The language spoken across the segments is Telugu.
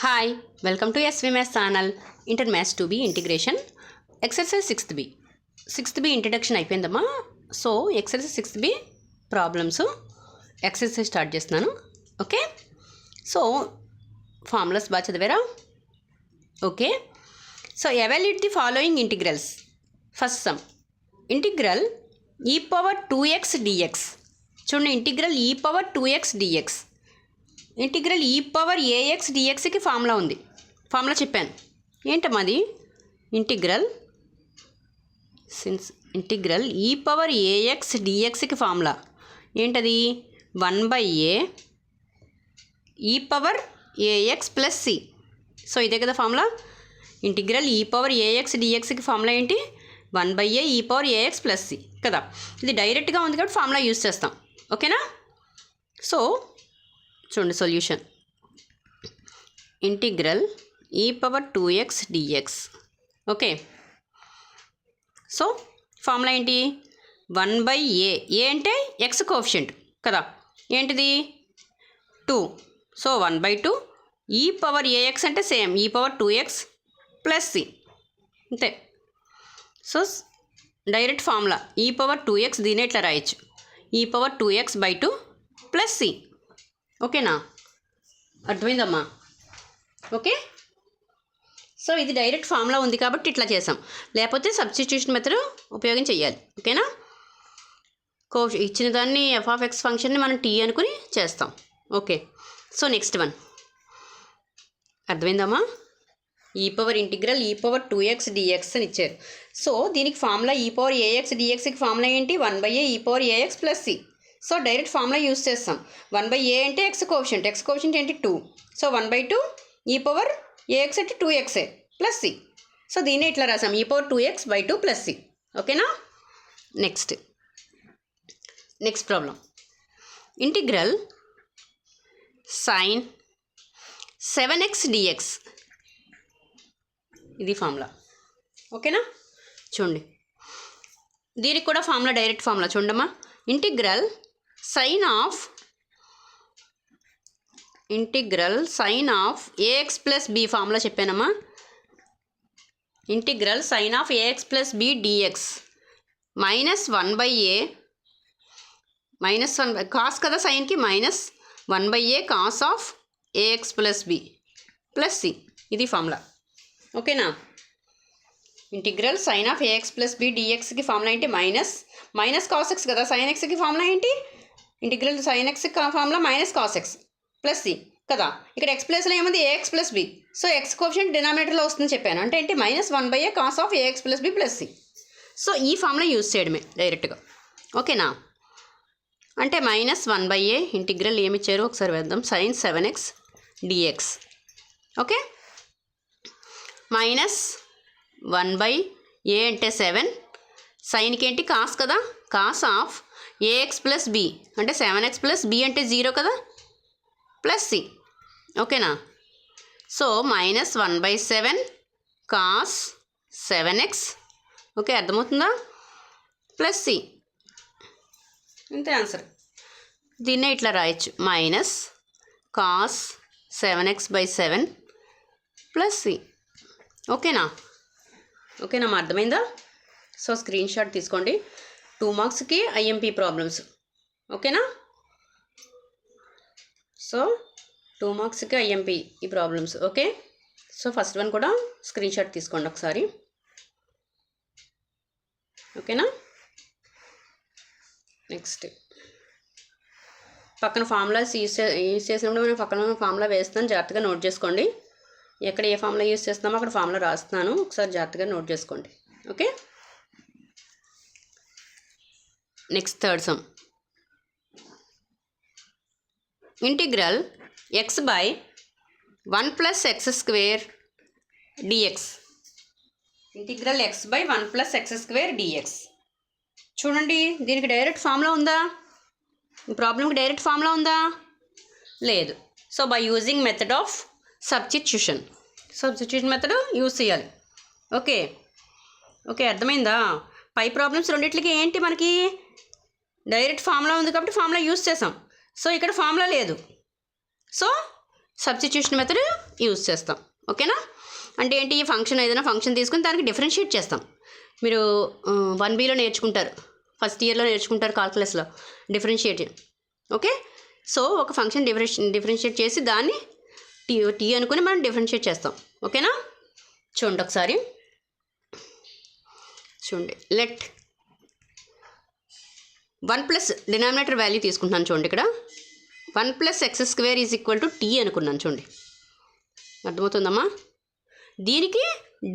Hi welcome to SV maths channel inter maths 2B integration exercise 6th B introduction అయిపోయిందమ్మా. So exercise 6th B problems exercise start చేస్తున్నాను. ఓకే, సో ఫార్ములాస్ బాగా చదివారా? Okay, so evaluate the following integrals. First sum integral e⁻2x dx. చూడండి, integral e⁻2x dx, integral e⁻ax dxకి ఫార్ములా ఉంది. ఫార్ములా చెప్పాను ఏంటమ్మా అది? ఇంటిగ్రల్ e⁻ax dxకి ఫార్ములా ఏంటది? 1/a e⁻ax + c. సో ఇదే కదా ఫార్ములా. ఇంటిగ్రల్ e⁻ax dxకి ఫార్ములా ఏంటి? 1/a e⁻ax + c కదా. ఇది డైరెక్ట్గా ఉంది కాబట్టి ఫార్ములా యూజ్ చేస్తాం. ఓకేనా? సో చూడండి solution. Integral e⁻2x dx. Okay, so formula ఏంటి? 1/a. ఏ అంటే ఎక్స్ కోఎఫిషియంట్ కదా, ఏంటిది 2. సో 1/2 e⁻ax అంటే సేమ్ e⁻2x + c అంతే. సో డైరెక్ట్ ఫార్ములా e⁻2x దీని ఇట్లా రాయొచ్చు, e⁻2x/2 + c. ఓకేనా? అర్థమైందమ్మా? ఓకే, సో ఇది డైరెక్ట్ ఫార్ములా ఉంది కాబట్టి ఇట్లా చేసాం, లేకపోతే సబ్స్టిట్యూషన్ మెథడ్ ఉపయోగం చేయాలి. ఓకేనా? ఇచ్చిన దాన్ని f(x) ఫంక్షన్ని మనం t అనుకుని చేస్తాం. ఓకే, సో నెక్స్ట్ వన్ అర్థమైందమ్మా? ఇంటిగ్రల్ e⁻2x dx అని ఇచ్చారు. సో దీనికి ఫార్ములా e⁻ax dxకి ఫార్ములా ఏంటి? 1/a e⁻ax + c. So direct formula use చేస్తాం. 1/a అంటే ఎక్స్ కోఎఫిషియంట్ ఏంటి 2. సో 1/2 e⁻ax అంటే 2x + c. సో దీన్ని ఇట్లా రాసాం e⁻2x/2 + c. ఓకేనా? Next problem integral sin 7x dx. ఇది ఫార్ములా. ఓకేనా? చూడండి, దీనికి కూడా ఫార్ములా డైరెక్ట్ ఫార్ములా చూడమ్మా. Integral sin of ax + b formula చెప్పానమ్మా. Integral sin of ax + b dx -1/a -1 cos కదా సైన్కి, -1/a cos of ax + b + c. ఇది ఫార్ములా. ఓకేనా? Integral sin of ax + b dxకి ఫార్ములా ఏంటి? మైనస్ కాస్ x కదా. sin xకి ఫార్ములా ఏంటి? Integral sin x formula -cos x + c కదా. ఇక్కడ x ప్లేస్లో ఏముంది? ax + b. So x coefficient డినామినేటర్లో వస్తుందని చెప్పాను, అంటే ఏంటి? -1/a cos of ax + b + c. So ఈ ఫార్ములా యూజ్ చేయడమే డైరెక్ట్గా. ఓకేనా? అంటే -1/a ఇంటిగ్రల్ ఏమిచ్చారు ఒకసారి వేద్దాం. sin 7x dx. Okay, -1/a అంటే 7, సైన్కి ఏంటి? కాస్ కదా, కాస్ ఆఫ్ ax + b అంటే 7x + b అంటే 0 కదా, + c. ఓకేనా? So -1/7 cos 7x. ఓకే, అర్థమవుతుందా? + c. ఇంతే ఆన్సర్. దీన్నే ఇట్లా రాయొచ్చు, కాస్ 7x/7 + c. ఓకేనా? ఓకేనమ్మా, అర్థమైందా? సో స్క్రీన్ షాట్ తీసుకోండి. 2 మార్క్స్కి ఐఎంపీ ప్రాబ్లమ్స్. ఓకేనా? సో 2 మార్క్స్కి ఐఎంపీ ఈ problems. Okay, so first one కూడా స్క్రీన్ షాట్ తీసుకోండి ఒకసారి. ఓకేనా? నెక్స్ట్ పక్కన ఫార్ములాస్ యూజ్ చేసినప్పుడు మనం పక్కన ఫార్ములా వేస్తాను, జాగ్రత్తగా నోట్ చేసుకోండి. ఎక్కడ ఏ ఫార్ములా యూజ్ చేస్తామో అక్కడ ఫార్ములా రాస్తున్నాను, ఒకసారి జాగ్రత్తగా నోట్ చేసుకోండి. Okay, next third sum integral x/1 + x² dx. Integral x/1 + x² dx. చూడండి, దీనికి డైరెక్ట్ ఫార్ములా ఉందా? ఈ ప్రాబ్లంకి డైరెక్ట్ ఫార్ములా ఉందా? లేదు. So by using method of substitution method use చేయాలి. ఓకే, అర్థమైందా? పై ప్రాబ్లమ్స్ రెండిట్లకి ఏంటి మనకి డైరెక్ట్ ఫార్ములా ఉంది కాబట్టి ఫార్ములా యూజ్ చేసాం. సో ఇక్కడ ఫార్ములా లేదు. సో సబ్స్టిట్యూషన్ మెథడ్ యూజ్ చేస్తాం. ఓకేనా? అంటే ఏంటి, ఈ ఫంక్షన్ ఏదైనా ఫంక్షన్ తీసుకుని దానికి డిఫరెన్షియేట్ చేస్తాం. మీరు 1Bలో నేర్చుకుంటారు, ఫస్ట్ ఇయర్లో నేర్చుకుంటారు కాల్కులస్లో డిఫరెన్షియేట్. ఓకే, సో ఒక ఫంక్షన్ డిఫరెన్షియేట్ చేసి దాన్ని టీ అనుకుని మనం డిఫరెన్షియేట్ చేస్తాం. ఓకేనా? చూడండి ఒకసారి, చూడండి. లెట్ 1 + డినామినేటర్ వాల్యూ తీసుకుంటున్నాను. చూడండి ఇక్కడ 1 + x² = t అనుకున్నాను. చూడండి, అర్థమవుతుందమ్మా? దీనికి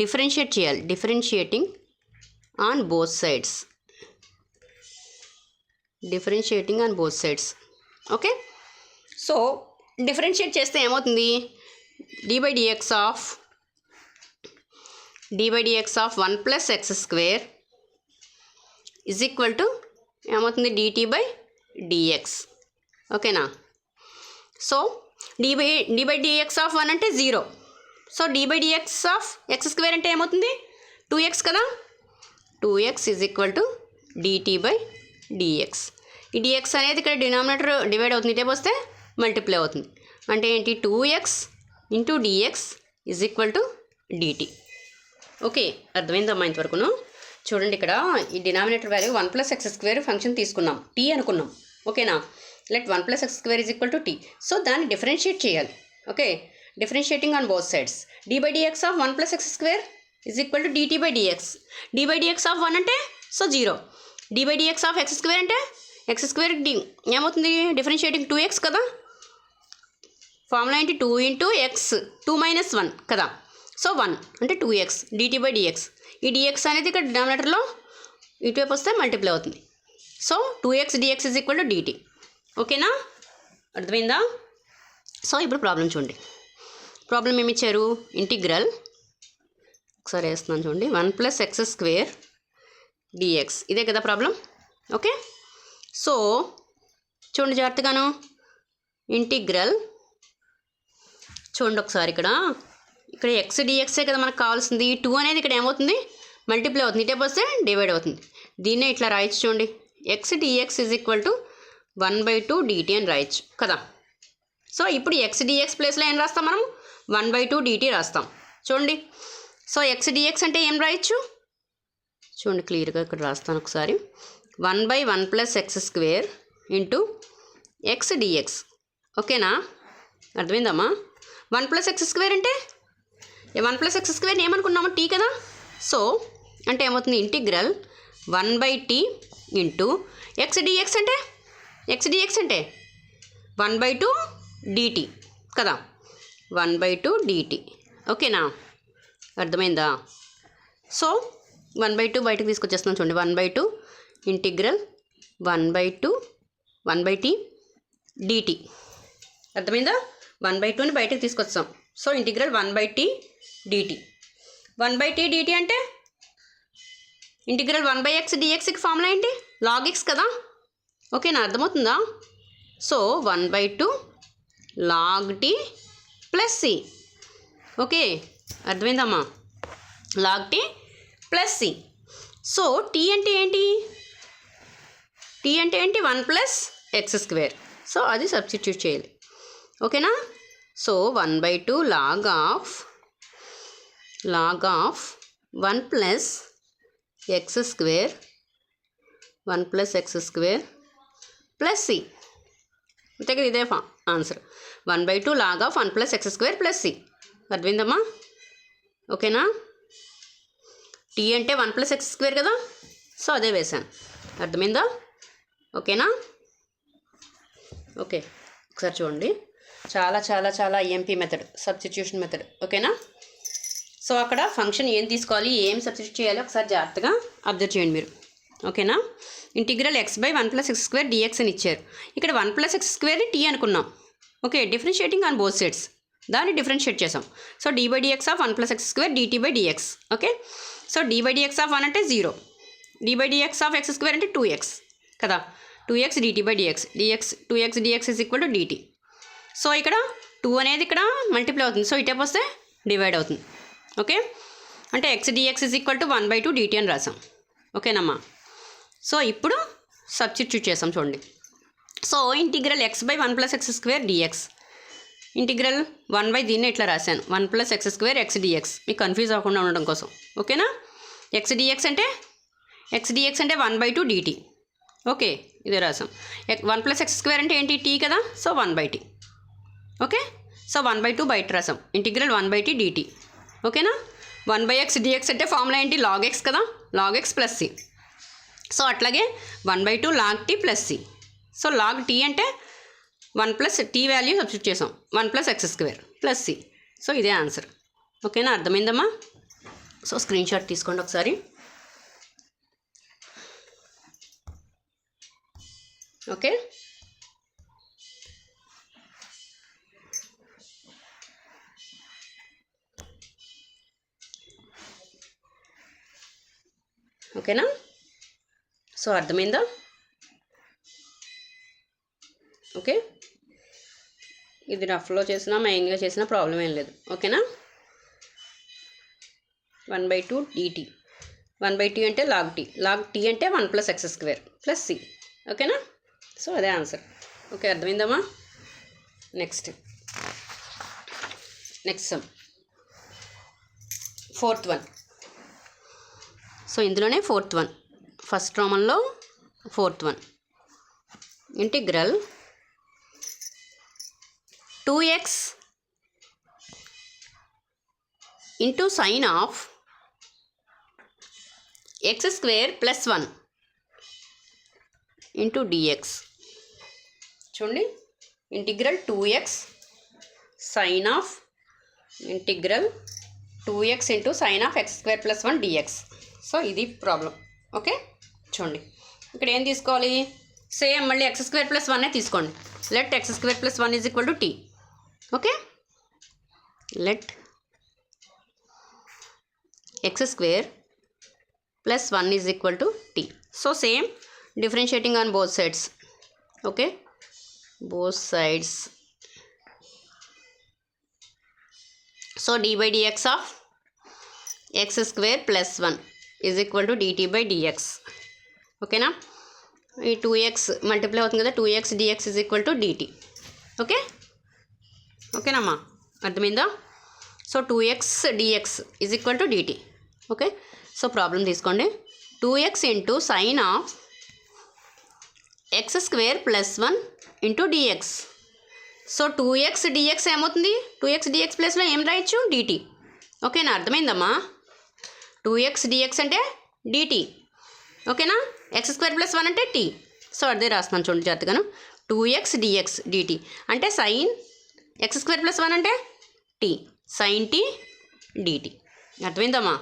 డిఫరెన్షియేట్ చేయాలి, differentiating on both sides, differentiating on both sides. Okay, so differentiate చేస్తే ఏమవుతుంది, ddx ఆఫ్ 1 + x² = ఏమవుతుంది, dt/dx. ఓకేనా? సో ddx ఆఫ్ 1 అంటే 0. సో ddx ఆఫ్ x² అంటే ఏమవుతుంది, 2x కదా. 2x = dt/dx. ఈ dx అనేది ఇక్కడ డినామినేటర్ డివైడ్ అవుతుంది, ఇటే వస్తే మల్టిప్లై అవుతుంది. అంటే ఏంటి, 2x × dx = dt. ఓకే, అర్థమైందమ్మా ఇంతవరకును? చూడండి, ఇక్కడ ఈ డినామినేటర్ వాల్యూ 1 + x² ఫంక్షన్ తీసుకున్నాం, t అనుకున్నాం. ఓకేనా? Let 1 + x² = t. సో దాన్ని డిఫరెన్షియేట్ చేయాలి. Okay, differentiating on both sides. ddx of 1 + x² = dt/dx. ddx of 1 అంటే సో 0. ddx ఆఫ్ x² అంటే x² d ఏమవుతుంది, డిఫరెన్షియేటింగ్ 2x కదా. ఫార్ములా ఏంటి, 2 × x, 2 - 1 కదా. సో 1 అంటే 2x dt/dx. ఈ dx అనేది ఇక్కడ డినామినేటర్లో ఇటువైపు వస్తే మల్టిప్లై అవుతుంది. So 2x dx = dt. ఓకేనా? అర్థమైందా? సో ఇప్పుడు ప్రాబ్లం చూడండి. ప్రాబ్లం ఏమి ఇచ్చారు, ఇంటిగ్రల్, ఒకసారి వేస్తున్నాను చూడండి, 1 + x² dx. ఇదే కదా ప్రాబ్లం. ఓకే, సో చూడండి జాగ్రత్తగాను, ఇంటిగ్రల్ చూడండి ఒకసారి, ఇక్కడ x dxే కదా మనకు కావాల్సింది. ఈ 2 అనేది ఇక్కడ ఏమవుతుంది, మల్టిప్లై అవుతుంది, ఇటే వస్తే డివైడ్ అవుతుంది. దీన్నే ఇట్లా రాయొచ్చు చూడండి, x dx = 1/2 dt అని రాయొచ్చు కదా. సో ఇప్పుడు x dx ప్లేస్లో ఏం రాస్తాం మనం, 1/2 dt రాస్తాం. చూడండి, సో x dx అంటే ఏం రాయొచ్చు చూడండి, క్లియర్గా ఇక్కడ రాస్తాను ఒకసారి. 1/1 + x² × x dx. ఓకేనా? అర్థమైందమ్మా? 1 + x² అంటే 1 + x² ఏమనుకున్నాము, t కదా. సో అంటే ఏమవుతుంది, ఇంటిగ్రల్ 1/t × x dx అంటే 1/2 dt కదా, 1/2 dt. ఓకేనా? అర్థమైందా? సో 1/2 బయటకు తీసుకొచ్చేస్తున్నాం చూడండి, 1/2 ఇంటిగ్రల్ 1/t dt. అర్థమైందా? 1/2ని బయటకు తీసుకొచ్చాం. So integral 1/t dt. 1/t dt అంటే ఇంటిగ్రల్ 1/x dxకి ఫార్ములా ఏంటి, log x కదా. ఓకేనా? అర్థమవుతుందా? So 1/2 log t + c. Okay, అర్థమైందమ్మా, log t + c. So t అంటే ఏంటి, 1 + x². సో అది సబ్స్టిట్యూట్ చేయాలి. ఓకేనా? So 1/2 log of 1 + x² 1 + x² + c. అంతే కదా, ఇదే answer. 1/2 log of 1 + x² + c. అర్థమైందమ్మా? ఓకేనా? t అంటే 1 + x² కదా, సో అదే వేసాను. అర్థమైందా? ఓకేనా? ఓకే, ఒకసారి చూడండి, చాలా చాలా చాలా ఐఎంపీ మెథడ్, సబ్స్టిట్యూషన్ మెథడ్. ఓకేనా? సో అక్కడ ఫంక్షన్ ఏం తీసుకోవాలి, ఏం సబ్స్టిట్యూట్ చేయాలి, ఒకసారి జాగ్రత్తగా అబ్జర్వ్ చేయండి మీరు. ఓకేనా? ఇంటిగ్రల్ x/1 + x² dx అని ఇచ్చారు. ఇక్కడ 1 + x² t అనుకున్నాం. Okay, differentiating on both sides, దాన్ని డిఫరెన్షియేట్ చేసాం. So ddx of 1 + x² dt/dx. Okay, so ddx of 1 అంటే 0, ddx ఆఫ్ x² అంటే 2x కదా, 2x dt/dx. 2x dx = dt. So ఇక్కడ 2 అనేది ఇక్కడ మల్టిప్లై అవుతుంది, సో ఇటే వస్తే డివైడ్ అవుతుంది. ఓకే, అంటే x dx = 1/2 dt అని రాసాం. ఓకేనమ్మా? సో ఇప్పుడు సబ్స్టిట్యూట్ చేసాం చూడండి. So integral x/1 + x² dx. Integral 1 by దీన్ని ఇట్లా రాశాను 1 plus x square x dx, మీకు కన్ఫ్యూజ్ అవ్వకుండా ఉండడం కోసం. ఓకేనా? ఎక్స్ డిఎక్స్ అంటే 1 బై 2 డిటీ. ఓకే, ఇదే రాసాం. 1 ప్లస్ ఎక్స్ స్క్వేర్ అంటే ఏంటి? టీ కదా, so 1 by t. Okay, so 1 by 2 బయట రాసాం. Integral 1 by t dt. ఓకేనా? 1 బై ఎక్స్ డిఎక్స్ అంటే ఫార్ములా ఏంటి? లాగ్ ఎక్స్ కదా, log x plus C. So అట్లాగే 1 by 2 log t plus C. So log t అంటే 1 ప్లస్ టీ వాల్యూ సబ్స్టిట్యూట్ చేసాం, 1 plus x square plus C. So ఇదే ఆన్సర్. ఓకేనా? అర్థమైందమ్మా? సో స్క్రీన్ షాట్ తీసుకోండి ఒకసారి. ఓకే, ఓకేనా? సో అర్థమైందా? ఓకే, ఇది రఫ్లో చేసినా మెయిన్గా చేసినా ప్రాబ్లం ఏం లేదు. ఓకేనా? 1 బై 2 డిటీ. 1 బై టీ అంటే లాగ్ టీ. లాగ్ టీ అంటే 1 plus x square plus C. ఓకేనా? సో అదే ఆన్సర్. ఓకే, అర్థమైందమ్మా? Next sum, 4th one. So ఇందులోనే 4th వన్, ఫస్ట్ రోమన్లో 4th one. Integral 2x into sine of x square plus 1 into dx. చూడండి, integral 2x sine of integral 2x into sine of x square plus 1 dx. So ఇది ప్రాబ్లం. ఓకే, చూడండి ఇక్కడ ఏం తీసుకోవాలి? సేమ్ మళ్ళీ ఎక్స్ స్క్వేర్ ప్లస్ 1 తీసుకోండి. Let x square plus 1 is equal to t. Okay, let x square plus 1 is equal to t. So same differentiating on both sides. Okay, both sides. So d by dx of x square plus 1 is equal to dt by dx. Okay na? ఈ 2x మల్టిప్లై అవుతుంది కదా, 2x dx is equal to dt. Okay, ఓకేనమ్మా? అర్థమైందా? So 2x dx is equal to dt. Okay, so problem తీసుకోండి. 2x into sine of x square plus 1 into dx. So 2x dx ఏమవుతుంది? 2x dx ప్లస్లో ఏం రాయొచ్చు? dt. ఓకేనా? అర్థమైందమ్మా? 2x dx అంటే dt. ఓకేనా? ఎక్స్ స్క్వేర్ ప్లస్ 1 అంటే t. సో అదే రాస్తున్నాను చూడండి జాగ్రత్తగాను. 2x dx dt అంటే సైన్ ఎక్స్ స్క్వేర్ ప్లస్ 1 అంటే t, సైన్ t dt. అర్థమైందమ్మా?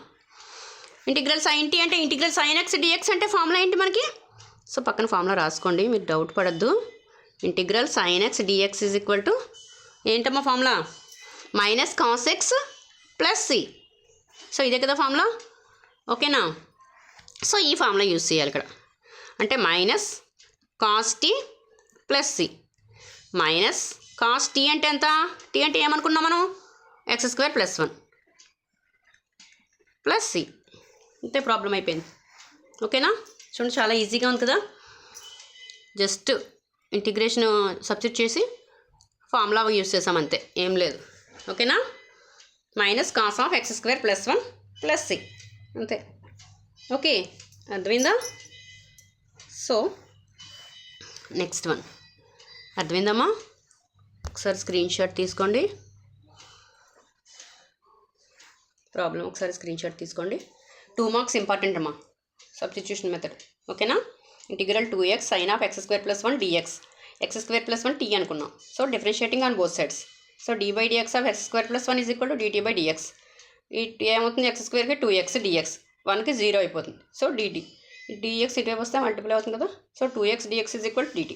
ఇంటిగ్రల్ సైన్ t అంటే ఇంటిగ్రల్ సైన్ x dx అంటే ఫార్ములా ఏంటి మనకి? సో పక్కన ఫార్ములా రాసుకోండి, మీరు డౌట్ పడద్దు. Integral sine x dx is equal to ఏంటమ్మా formula? Minus cos x plus C. So ఇదే కదా ఫార్ములా. ఓకేనా? సో ఈ ఫార్ములా యూజ్ చేయాలి ఇక్కడ. అంటే minus cos t plus c. Minus cos t అంటే ఎంత? టీ అంటే ఏమనుకున్నాం మనం? X square plus 1 plus c. ఇంతే, ప్రాబ్లం అయిపోయింది. ఓకేనా? చూడండి, చాలా ఈజీగా ఉంది కదా. జస్ట్ ఇంటిగ్రేషన్ సబ్స్టిట్యూట్ చేసి ఫార్ములా యూస్ చేసాం అంతే, ఏం లేదు. ఓకేనా? Minus cos of x square plus 1 plus c, అంతే. ఓకే, అర్థమైందా? సో నెక్స్ట్ వన్ అర్థమైందమ్మా? ఒకసారి స్క్రీన్ షాట్ తీసుకోండి. ప్రాబ్లం ఒకసారి స్క్రీన్ షాట్ తీసుకోండి. 2 మార్క్స్ ఇంపార్టెంట్ అమ్మా, సబ్స్టిట్యూషన్ మెథడ్. ఓకేనా? Integral 2x sine of x square plus 1 dx. X square plus 1 t అనుకున్నాం. So differentiating on both sides. So dy by dx of x square plus 1 is equal to dt by dx. ఈ ఏమవుతుంది? ఎక్స్ స్క్వేర్కి 2x dx, 1కి 0 అయిపోతుంది. సో dt, dx ఇటువైపు వస్తే మల్టిప్లై అవుతుంది కదా. So 2x dx is equal to dt.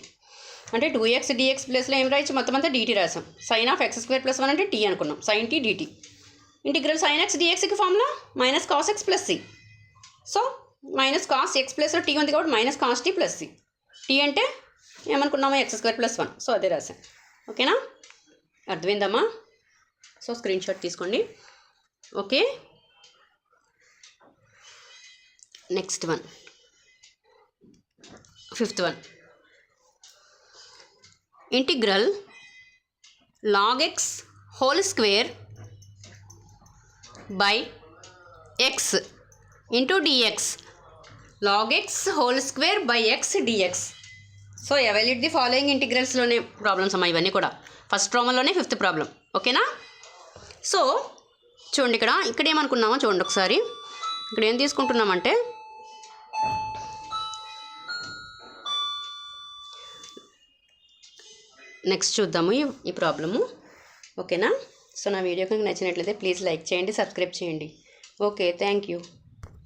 అంటే 2x dx ప్లస్లో ఏం రాయొచ్చు? మొత్తం అంతా dt రాసాం. Sine of x square plus 1 అంటే t అనుకున్నాం, sine t dt. Integral sine x dxకి formula minus cos x plus C. So minus cos x ప్లస్లో టీ ఉంది కాబట్టి minus cos t plus C. T అంటే ఏమనుకున్నామో ఎక్స్ స్క్వేర్ ప్లస్ 1. సో అదే రాసాం. ఓకేనా? అర్థమైందమ్మా? సో స్క్రీన్ షాట్ తీసుకోండి. ఓకే, నెక్స్ట్ వన్, 5th వన్. Integral log x whole square by x into dx. log x whole square by x dx. So evaluate the following ఇంటిగ్రల్స్లోనే ప్రాబ్లమ్స్ అమ్మా ఇవన్నీ కూడా. ఫస్ట్ ప్రాబ్లంలోనే ఫిఫ్త్ ప్రాబ్లం. ఓకేనా? సో చూడండి ఇక్కడ ఏమనుకున్నామో చూడండి ఒకసారి. ఇక్కడ ఏం తీసుకుంటున్నామంటే నెక్స్ట్ చూద్దాము ఈ ప్రాబ్లము. ఓకేనా? సో నా వీడియో కనుక నచ్చినట్లయితే ప్లీజ్ లైక్ చేయండి, సబ్స్క్రైబ్ చేయండి. Okay, thank you.